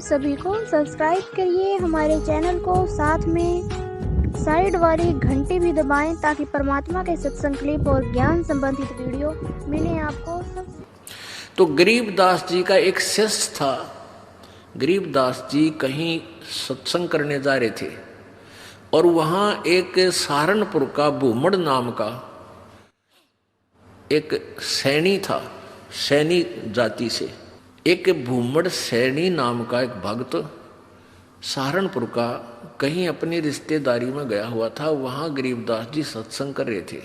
सभी को सब्सक्राइब करिए हमारे चैनल को, साथ में साइड वाली घंटी भी दबाएं ताकि परमात्मा के सत्संग क्लिप और ज्ञान संबंधित वीडियो मिले आपको। तो गरीबदास जी का एक शिष्य था। गरीबदास जी कहीं सत्संग करने जा रहे थे और वहां एक सहारनपुर का भूमड़ नाम का एक सैनी था, सैनी जाति से एक भूमड़ सैनी नाम का एक भक्त सहारनपुर का कहीं अपनी रिश्तेदारी में गया हुआ था। वहां गरीबदास जी सत्संग कर रहे थे।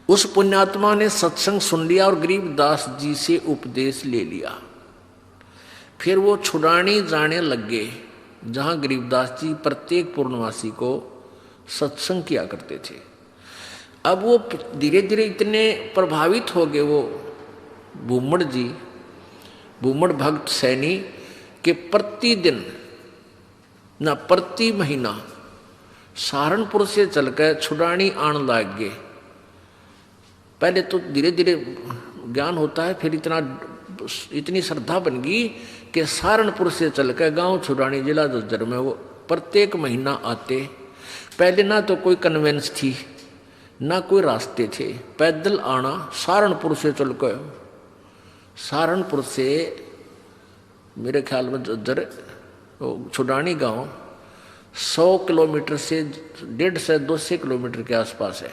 उस पुण्यात्मा ने सत्संग सुन लिया और गरीबदास जी से उपदेश ले लिया। फिर वो छुड़ानी जाने लग गए जहां गरीबदास जी प्रत्येक पूर्णवासी को सत्संग किया करते थे। अब वो धीरे धीरे इतने प्रभावित हो गए वो भूमड़ जी, भूमड़ भक्त सैनी के प्रतिदिन ना प्रति महीना सहारनपुर से चलकर छुड़ानी आने लग गए। पहले तो धीरे धीरे ज्ञान होता है, फिर इतनी श्रद्धा बन गई कि सहारनपुर से चलकर गांव छुड़ानी जिला झज्जर में वो प्रत्येक महीना आते। पहले ना तो कोई कन्वेंस थी ना कोई रास्ते थे, पैदल आना सहारनपुर से चलकर। सहारनपुर से मेरे ख्याल में झज्जर छुड़ानी गांव 100 किलोमीटर से 150 से 200 किलोमीटर के आसपास है।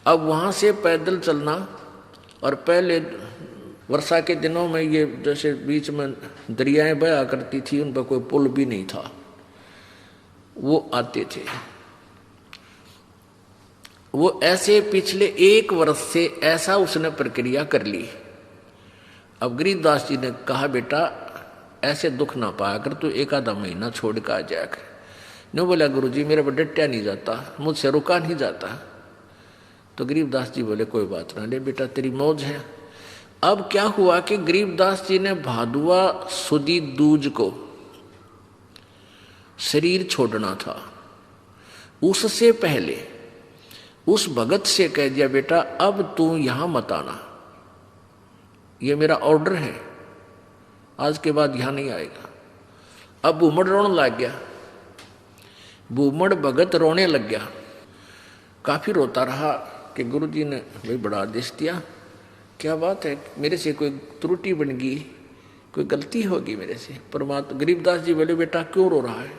अब वहाँ से पैदल चलना, और पहले वर्षा के दिनों में ये जैसे बीच में दरियाएं बहा करती थी, उन पर कोई पुल भी नहीं था, वो आते थे। वो ऐसे पिछले 1 वर्ष से ऐसा उसने प्रक्रिया कर ली। अब गरीबदास जी ने कहा, बेटा ऐसे दुख ना पाया कर, तू 1 आधा महीना छोड़ कर आ जाया कर। नहीं बोला, गुरुजी मेरे पर डटया नहीं जाता, मुझसे रुका नहीं जाता। तो गरीबदास जी बोले, कोई बात ना, ले बेटा तेरी मौज है। अब क्या हुआ कि गरीबदास जी ने भादुआ सुदी दूज को शरीर छोड़ना था। उससे पहले उस भगत से कह दिया, बेटा अब तू यहां मत आना, ये मेरा ऑर्डर है, आज के बाद यहां नहीं आएगा। अब भूमड़ रोने लग गया, भूमड़ भगत रोने लग गया। काफी रोता रहा कि गुरुजी ने भाई बड़ा आदेश दिया, क्या बात है, मेरे से कोई त्रुटि बन गई, कोई गलती होगी मेरे से। परमात्मा गरीबदास जी बोले, बेटा क्यों रो रहा है?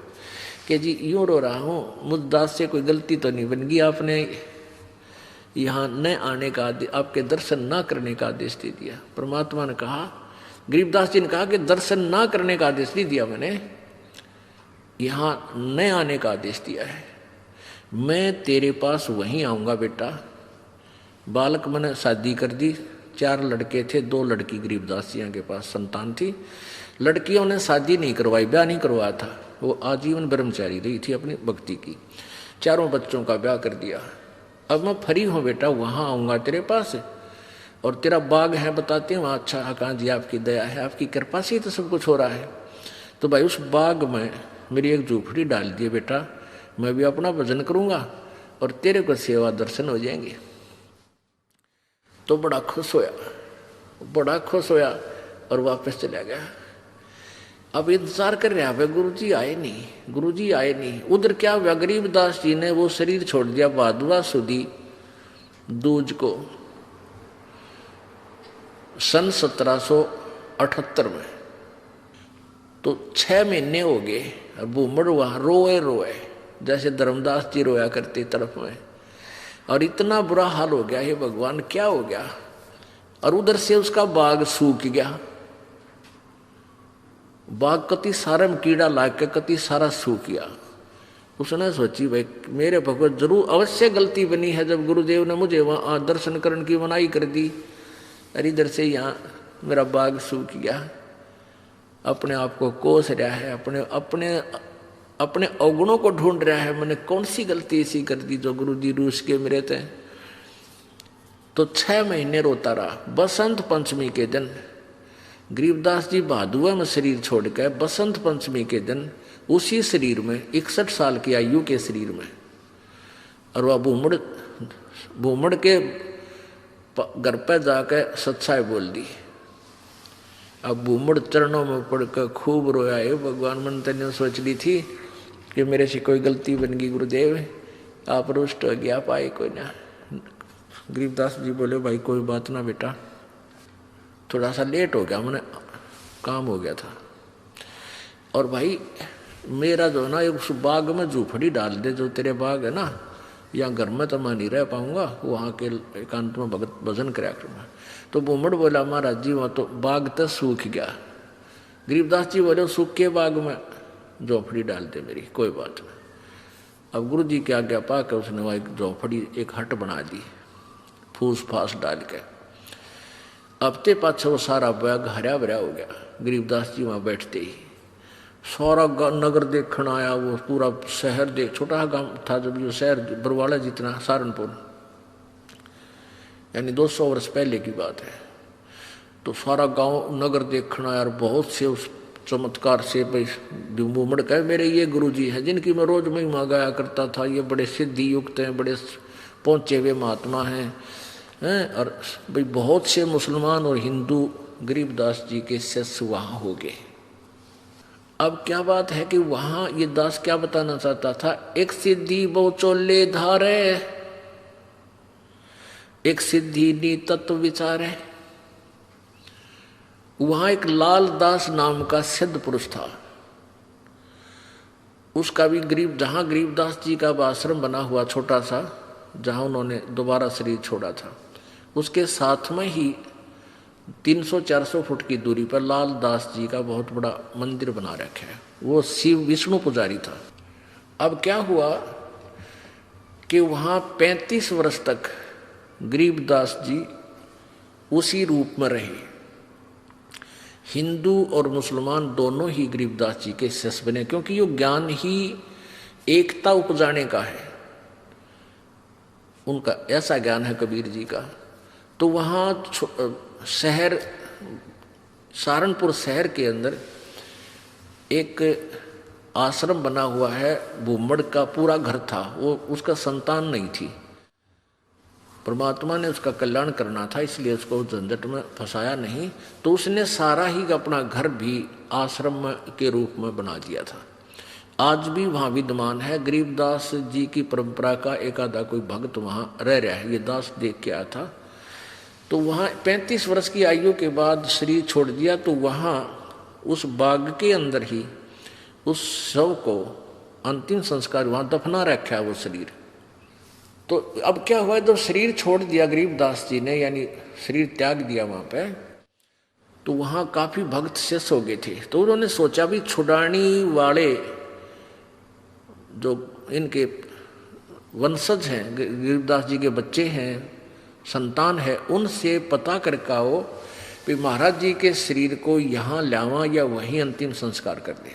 कि जी यूँ रो रहा हूँ, मुझ दास से कोई गलती तो नहीं बन गई, आपने यहाँ न आने का, आपके दर्शन ना करने का आदेश दे दिया। परमात्मा ने कहा, गरीबदास जी ने कहा कि दर्शन ना करने का आदेश नहीं दिया मैंने, यहाँ न आने का आदेश दिया है। मैं तेरे पास वहीं आऊँगा बेटा। बालक मैंने शादी कर दी, 4 लड़के थे, 2 लड़की गरीबदास जी के पास संतान थी। लड़कियों ने शादी नहीं करवाई, ब्याह नहीं करवाया था, वो आजीवन ब्रह्मचारी रही थी अपनी भक्ति की। 4 बच्चों का ब्याह कर दिया। अब मैं फ्री हूँ बेटा, वहाँ आऊँगा तेरे पास, और तेरा बाग है बताते हैं वहाँ। अच्छा हाँ जी, आपकी दया है, आपकी कृपा से ही तो सब कुछ हो रहा है। तो भाई उस बाग में मेरी एक झोपड़ी डाल दिए बेटा, मैं भी अपना भजन करूँगा और तेरे को सेवा दर्शन हो जाएंगे। तो बड़ा खुश होया, बड़ा खुश होया और वापस चला गया। अब इंतजार कर रहा है, गुरुजी आए नहीं, गुरुजी आए नहीं। उधर क्या हुआ, गरीबदास जी ने वो शरीर छोड़ दिया भादुआ सुदी दूज को सन 1778 में। तो 6 महीने हो गए। अब भूमड़ वहां रोए रोए जैसे धर्मदास जी रोया करते तरफ में, और इतना बुरा हाल हो गया, हे भगवान क्या हो गया। और उधर से उसका बाग सूख गया, बाग कति सारे में कीड़ा लाग के कति सारा सूख गया। उसने सोची भाई मेरे भगवत जरूर अवश्य गलती बनी है, जब गुरुदेव ने मुझे वहाँ दर्शन करने की मनाही कर दी, अरे इधर से यहाँ मेरा बाग सूख गया। अपने आप को कोस रहा है, अपने अपने अपने अवगुणों को ढूंढ रहा है, मैंने कौन सी गलती ऐसी कर दी जो गुरुजी रूस के मेरे थे। तो 6 महीने रोता रहा। बसंत पंचमी के दिन गरीबदास जी भादुआ में शरीर छोड़कर बसंत पंचमी के दिन उसी शरीर में 61 साल की आयु के शरीर में, और वह भूमड़ के घर पर जाकर सच्चाई बोल दी अब बूमड़ चरणों में पड़कर खूब रोया। है भगवान, मन तने सोच ली थी कि मेरे से कोई गलती बन गई गुरुदेव, आप रुष्ट हो गया, पाए कोई ना। गरीबदास जी बोले भाई कोई बात ना बेटा, थोड़ा सा लेट हो गया, मैंने काम हो गया था। और भाई मेरा जो है ना, उस बाग में झूपड़ी डाल दे, जो तेरे बाग है ना, या घर में तो मैं नहीं रह पाऊंगा, वहाँ के एकांत में भगत भजन कराया करूँगा। तो बूमड़ बोला महाराज जी वहाँ तो बाग तो सूख गया। गरीबदास जी बोले सूख के बाग में झोपड़ी डाल दे मेरी, कोई बात नहीं। अब गुरु जी की आज्ञा पा के उसने वहाँ एक झोपड़ी, एक हट बना दी फूस फास डाल के। हफ्ते पाछे वो सारा बाग हरा भरा हो गया। गरीबदास जी वहाँ बैठते ही सारा नगर देखने आया, वो पूरा शहर देख, छोटा गांव था जब ये शहर बरवाला जितना, सहारनपुर, यानी 200 वर्ष पहले की बात है। तो सारा गांव नगर देखना यार, बहुत से उस चमत्कार से बूमड़ कहे मेरे ये गुरुजी हैं जिनकी मैं रोज महिमा गाया करता था, ये बड़े सिद्धि युक्त हैं, बड़े पहुंचे हुए महात्मा हैं। और भाई बहुत से मुसलमान और हिंदू गरीबदास जी के शिष्य वहाँ हो गए। अब क्या बात है कि वहाँ ये दास क्या बताना चाहता था, एक सिद्धि बहु चोले धारे, एक सिद्धि नी तत्व विचारे। वहां एक लाल दास नाम का सिद्ध पुरुष था, उसका भी जहां गरीबदास जी का आश्रम बना हुआ छोटा सा, जहां उन्होंने दोबारा शरीर छोड़ा था, उसके साथ में ही 300-400 फुट की दूरी पर लाल दास जी का बहुत बड़ा मंदिर बना रखा है। वो शिव विष्णु पुजारी था। अब क्या हुआ कि वहां 35 वर्ष तक गरीबदास जी उसी रूप में रहे। हिंदू और मुसलमान दोनों ही गरीबदास जी के शिष्य बने, क्योंकि ये ज्ञान ही एकता उपजाने का है, उनका ऐसा ज्ञान है कबीर जी का। तो वहाँ शहर सहारनपुर शहर के अंदर एक आश्रम बना हुआ है, बूमड़ का पूरा घर था, वो उसका संतान नहीं थी। परमात्मा ने उसका कल्याण करना था, इसलिए उसको झंझट में फंसाया नहीं, तो उसने सारा ही अपना घर भी आश्रम के रूप में बना दिया था। आज भी वहाँ विद्यमान है। गरीबदास जी की परंपरा का एक आधा कोई भक्त वहाँ रह रहा है, ये दास देख के आया था। तो वहाँ 35 वर्ष की आयु के बाद शरीर छोड़ दिया, तो वहाँ उस बाग के अंदर ही उस शव को अंतिम संस्कार वहाँ दफना रखा है वो शरीर। तो अब क्या हुआ, जब शरीर छोड़ दिया गरीबदास जी ने, यानी शरीर त्याग दिया वहाँ पे, तो वहाँ काफी भक्त शेष हो गए थे। तो उन्होंने सोचा भी छुड़ानी वाले जो इनके वंशज हैं, गरीबदास जी के बच्चे हैं, संतान है, उनसे पता करके आओ कि महाराज जी के शरीर को यहाँ लावा या वहीं अंतिम संस्कार कर दे।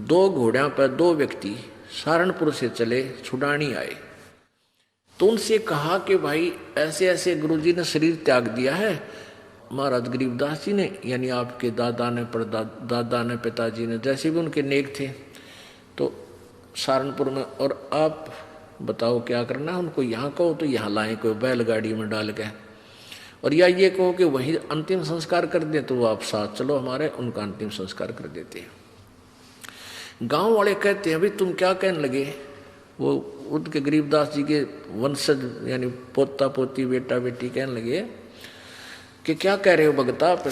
2 घोड़ों पर 2 व्यक्ति सहारनपुर से चले, छुड़ानी आए। तो उनसे कहा कि भाई ऐसे ऐसे गुरुजी ने शरीर त्याग दिया है, महाराज गरीबदास जी ने, यानी आपके दादा ने, दादा ने, पिताजी ने, जैसे भी उनके नेक थे, तो सहारनपुर में, और आप बताओ क्या करना है। उनको यहाँ कहो तो यहाँ लाएं कोई बैलगाड़ी में डाल के, और या ये कहो कि वही अंतिम संस्कार कर दें, तो वो आप साथ चलो हमारे, उनका अंतिम संस्कार कर देते हैं। गांव वाले कहते हैं भाई तुम क्या कहने लगे, वो उनके गरीबदास जी के वंशज यानी पोता पोती बेटा बेटी कहने लगे कि क्या कह रहे हो भगत आप,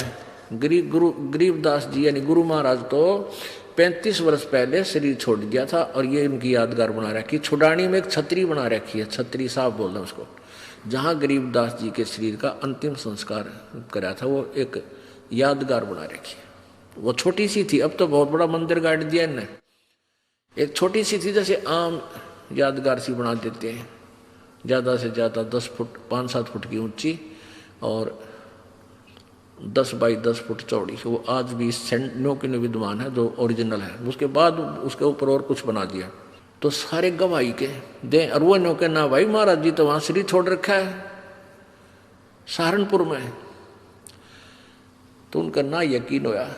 गरीबदास जी यानी गुरु महाराज तो 35 वर्ष पहले शरीर छोड़ दिया था, और ये उनकी यादगार बना रखी। छुड़ानी में एक छतरी बना रखी है, छतरी साहब बोल रहे हैं उसको, जहाँ गरीबदास जी के शरीर का अंतिम संस्कार करा था, वो एक यादगार बना रखी है। वो छोटी सी थी, अब तो बहुत बड़ा मंदिर गाड़ दिया इन्हें। एक छोटी सी थी, जैसे आम यादगार सी बना देते हैं, ज़्यादा से ज़्यादा 10 फुट 5-7 फुट की ऊंची और 10 बाई 10 फुट चौड़ी। वो आज भी सेंटनों के विद्यमान है, जो ओरिजिनल है। उसके बाद उसके ऊपर और कुछ बना दिया। तो सारे गवाही के दे, और वो नो के ना भाई महाराज जी तो वहाँ शरीर छोड़ रखा है सहारनपुर में। तो उनका ना यकीन होया।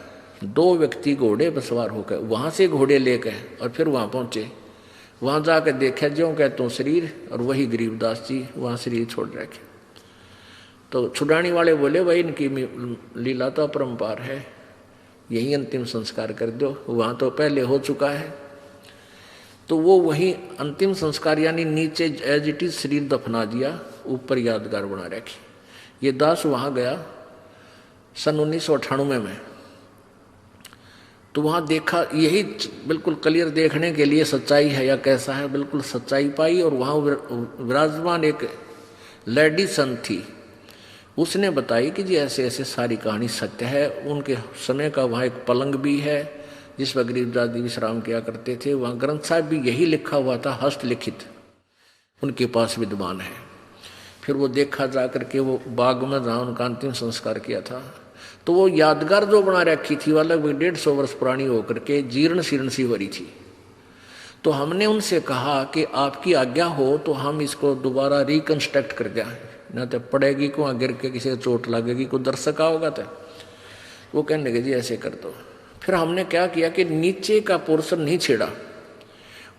2 व्यक्ति घोड़े पर सवार होकर वहाँ से घोड़े लेकर और फिर वहाँ पहुँचे। वहाँ जाकर देखा ज्यों कह तो शरीर, और वही गरीबदास जी वहाँ शरीर छोड़ रखे। तो छुड़ाने वाले बोले भाई इनकी लीला तो अपरंपार है, यही अंतिम संस्कार कर दो, वहां तो पहले हो चुका है। तो वो वही अंतिम संस्कार यानी नीचे एज इट इज शरीर दफना दिया, ऊपर यादगार बना रखी। ये दास वहां गया सन 1998 में, तो वहां देखा यही बिल्कुल क्लियर देखने के लिए सच्चाई है या कैसा है, बिल्कुल सच्चाई पाई। और वहां विराजमान एक लेडी संत थी, उसने बताई कि जी ऐसे ऐसे सारी कहानी सत्य है। उनके समय का वहाँ एक पलंग भी है जिस पर गरीबदास जी विश्राम किया करते थे। वहाँ ग्रंथ साहब भी यही लिखा हुआ था, हस्तलिखित उनके पास विद्वान है। फिर वो देखा जा करके वो बाग में जहाँ उनका अंतिम संस्कार किया था, तो वो यादगार जो बना रखी थी वो लगभग 150 वर्ष पुरानी होकर के जीर्ण शीर्ण सी भरी थी। तो हमने उनसे कहा कि आपकी आज्ञा हो तो हम इसको दोबारा रिकंस्ट्रक्ट कर दें, ना तो पड़ेगी को गिर के किसी को चोट लगेगी, कोई दर्शक होगा तो। वो कहने लगे जी ऐसे कर दो। फिर हमने क्या किया कि नीचे का पोर्शन नहीं छेड़ा,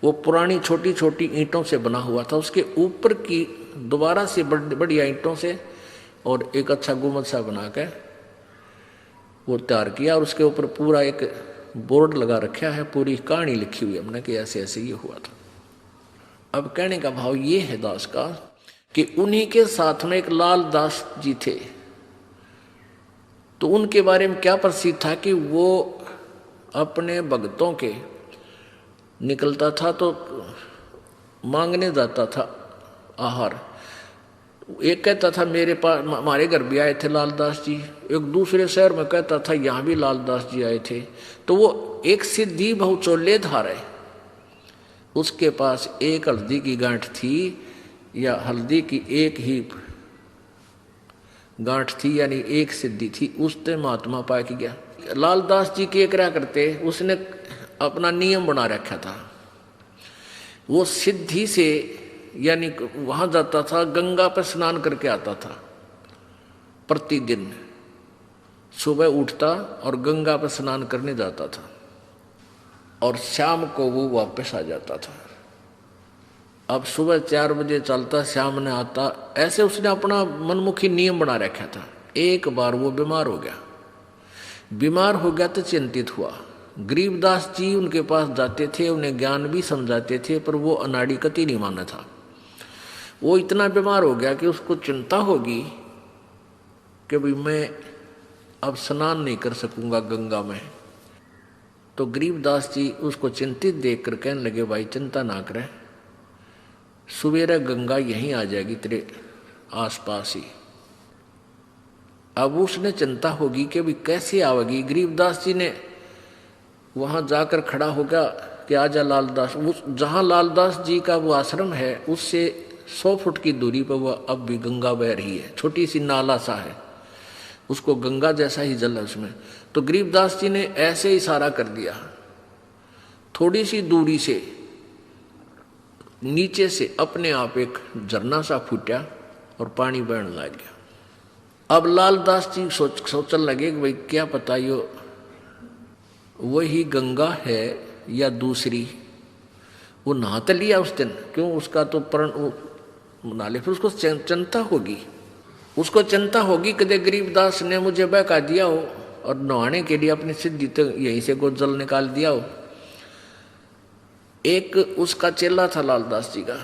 वो पुरानी छोटी छोटी ईंटों से बना हुआ था, उसके ऊपर की दोबारा से बढ़िया ईंटों से और एक अच्छा गुम्बद सा बना के वो तैयार किया। और उसके ऊपर पूरा एक बोर्ड लगा रखा है, पूरी कहानी लिखी हुई हमने कि ऐसे ऐसे ये हुआ था। अब कहने का भाव ये है दास का कि उन्हीं के साथ में एक लाल दास जी थे। तो उनके बारे में क्या प्रसिद्ध था कि वो अपने भक्तों के निकलता था तो मांगने जाता था आहार। एक कहता था मेरे पास हमारे घर भी आए थे लालदास जी, एक दूसरे शहर में कहता था यहाँ भी लालदास जी आए थे। तो वो एक सिद्धि बहुचोले धारे, उसके पास एक हल्दी की गांठ थी या हल्दी की एक ही गांठ थी, यानी एक सिद्धि थी, उसने महात्मा पा के गया। लालदास जी के क्या करते, उसने अपना नियम बना रखा था। वो सिद्धि से यानी वहां जाता था, गंगा पर स्नान करके आता था प्रतिदिन, सुबह उठता और गंगा पर स्नान करने जाता था और शाम को वो वापस आ जाता था। अब सुबह 4 बजे चलता, शाम ने आता, ऐसे उसने अपना मनमुखी नियम बना रखा था। एक बार वो बीमार हो गया। बीमार हो गया तो चिंतित हुआ। गरीबदास जी उनके पास जाते थे, उन्हें ज्ञान भी समझाते थे, पर वो अनाड़ी कति नहीं माना था। वो इतना बीमार हो गया कि उसको चिंता होगी कि भाई मैं अब स्नान नहीं कर सकूंगा गंगा में। तो गरीबदास जी उसको चिंतित देखकर कहने लगे भाई चिंता ना करे, सवेरे गंगा यहीं आ जाएगी तेरे आसपास ही। अब उसने चिंता होगी कि भाई कैसे आवेगी। गरीबदास जी ने वहां जाकर खड़ा होगा कि आजा लालदास। उस जहां लालदास जी का वो आश्रम है उससे 100 फुट की दूरी पर वह अब भी गंगा बह रही है, छोटी सी नाला सा है, उसको गंगा जैसा ही जल है उसमें। तो गरीबदास जी ने ऐसे इशारा कर दिया, थोड़ी सी दूरी से नीचे से अपने आप एक झरना सा फूटा और पानी बहने लग गया। अब लालदास जी सोचने लगे कि भाई क्या पता ये वही गंगा है या दूसरी। वो नहा तो लिया उस दिन, क्यों उसका तो प्रण नहा ले, फिर उसको चिंता होगी, उसको चिंता होगी कदे गरीबदास ने मुझे बहका दिया हो और नहाने के लिए अपनी सिद्धि तो यहीं से को जल निकाल दिया हो। एक उसका चेला था लालदास जी का,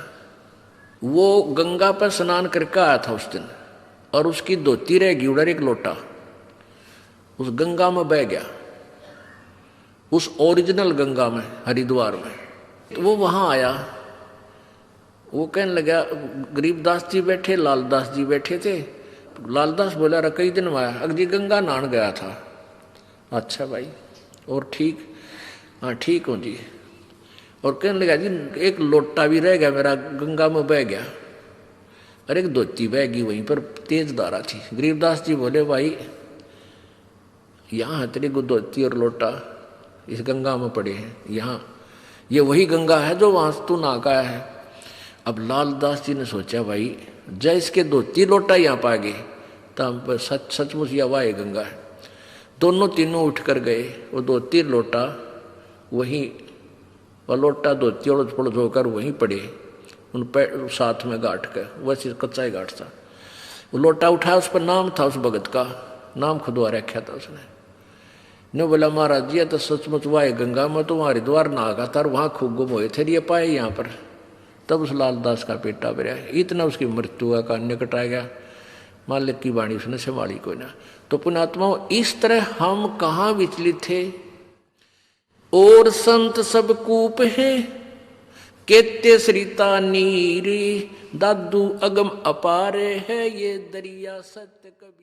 वो गंगा पर स्नान करके आया था उस दिन, और उसकी धोती रह गई उधर, एक लोटा उस गंगा में बह गया, उस ओरिजिनल गंगा में हरिद्वार में। तो वो वहां आया, वो कहने लगा, गरीबदास जी बैठे, लालदास जी बैठे थे। लालदास बोला रहा कई दिन में आया, अगजी गंगा नहान गया था। अच्छा भाई, और ठीक? हाँ ठीक हूँ जी। और कहने लगा जी एक लोटा भी रह गया मेरा, गंगा में बह गया, और एक धोती बह गई वहीं पर, तेज धारा थी। गरीबदास जी बोले भाई यहाँ है तेरी धोती और लोटा, इस गंगा में पड़े हैं, यहाँ ये वही गंगा है जो वहां तू नहा का आया है। अब लालदास जी ने सोचा भाई जय इसके धोती लोटा यहाँ पा गए तो हम पर सचमुच या वाह गंगा है। दोनों तीनों उठ कर गए, वो धोती लोटा वहीं, वह लोटा धोती और पड़ोस होकर वहीं पड़े, उन पैर साथ में गांठ कर, वैसे कच्चा ही गांठ था। वो लोटा उठाया, उस पर नाम था उस भगत का, नाम खुदवा रखा था उसने। ने बोला महाराज जी तो सचमुच वाह गंगा में तो वहां हरिद्वार नहा था, वहां खूब गुम हुए थे, ये पाए यहाँ पर। तब उस लालदास का पेटा भरा, इतना उसकी मृत्यु का निकट आ गया। मालिक की वाणी उसने संभाली कोई ना। तो पुण्यात्माओं, इस तरह हम कहाँ विचलित थे। और संत सब कूप है केते सरिता नीरी, दादू अगम अपारे है ये दरिया सत्य कभी।